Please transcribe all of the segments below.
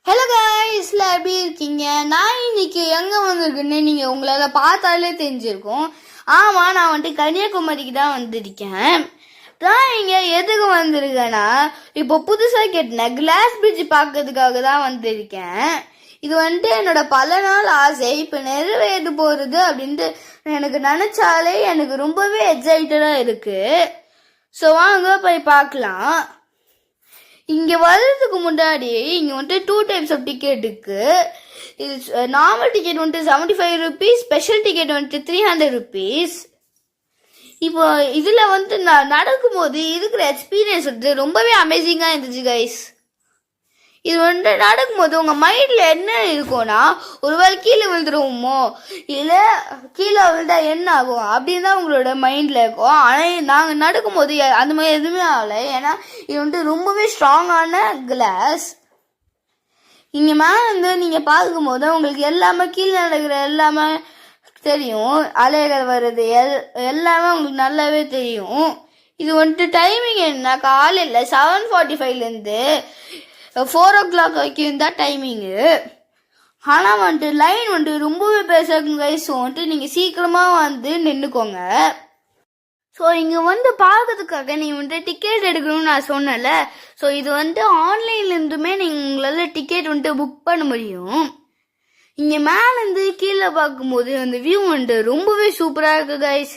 Hello காய்ஸ்ல எப்படி இருக்கீங்க? நான் இன்னைக்கு எங்க வந்திருக்கேன்னு நீங்க உங்களால பார்த்தாலே தெரிஞ்சிருக்கும். ஆமா, நான் வந்துட்டு கன்னியாகுமரிக்கு தான் வந்திருக்கேன். நான் இங்க எதுக்கு வந்திருக்கேன்னா, இப்போ புதுசா கேட்டின கிளாஸ் பிரிட்ஜ் பார்க்கறதுக்காக தான் வந்திருக்கேன். இது வந்துட்டு என்னோட பல நாள் ஆசை இப்ப நிறைவேற போறது அப்படின்ட்டு எனக்கு நினைச்சாலே எனக்கு ரொம்பவே எக்ஸைட்டடா இருக்கு. ஸோ வாங்க போய் பார்க்கலாம். இங்க வர்றதுக்கு முன்னாடி இங்க வந்துட்டு 2 டைப்ஸ் ஆஃப் டிக்கெட் இருக்கு. நார்மல் டிக்கெட் வந்துட்டு 75 rupees, ஸ்பெஷல் டிக்கெட் வந்துட்டு 300 rupees. இப்போ இதுல வந்துட்டு நான் நடக்கும்போது இருக்கிற எக்ஸ்பீரியன்ஸ் வந்துட்டு ரொம்பவே அமேசிங்கா இருந்துச்சு கைஸ். இது வந்துட்டு நடக்கும்போது உங்க மைண்ட்ல என்ன இருக்கும்னா, ஒருவேளை கீழே விழுந்துருவோமோ இல்ல கீழே விழுந்தா என்ன ஆகும் அப்படின்னு தான் உங்களோட மைண்ட்ல இருக்கும். ஆனா நாங்க நடக்கும்போது அந்த மாதிரி எதுவுமே ஆகல. ஏன்னா இது வந்துட்டு ரொம்பவே ஸ்ட்ராங்கான கிளாஸ். இங்க மேல வந்து நீங்க பார்க்கும்போது உங்களுக்கு எல்லாமே கீழே நடக்கிற எல்லாமே தெரியும். அலைகள் வர்றது எல்லாமே உங்களுக்கு நல்லாவே தெரியும். இது வந்துட்டு டைமிங் என்ன, காலையில் 7:45 4 o'clock வரைக்கும் தான் டைமிங்கு. ஆனால் வந்துட்டு லைன் வந்துட்டு ரொம்பவே பெருசாகும் கைஸ். வந்துட்டு நீங்கள் சீக்கிரமாக வந்து நின்றுக்கோங்க. ஸோ இங்கே வந்து பார்க்கறதுக்காக நீங்கள் வந்துட்டு டிக்கெட் எடுக்கணும்னு நான் சொன்னேன்ல. ஸோ இது வந்துட்டு ஆன்லைன்லேருந்துமே நீங்கள் உங்களால் டிக்கெட் வந்துட்டு புக் பண்ண முடியும். இங்கே மேலேருந்து கீழே பார்க்கும்போது அந்த வியூ வந்துட்டு ரொம்பவே சூப்பராக இருக்குது கைஸ்.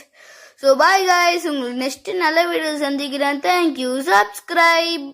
ஸோ பாய் கைஸ், உங்களுக்கு நெக்ஸ்ட் நல்ல வீடியோ சந்திக்கிறேன். தேங்க்யூ. சப்ஸ்கிரைப்.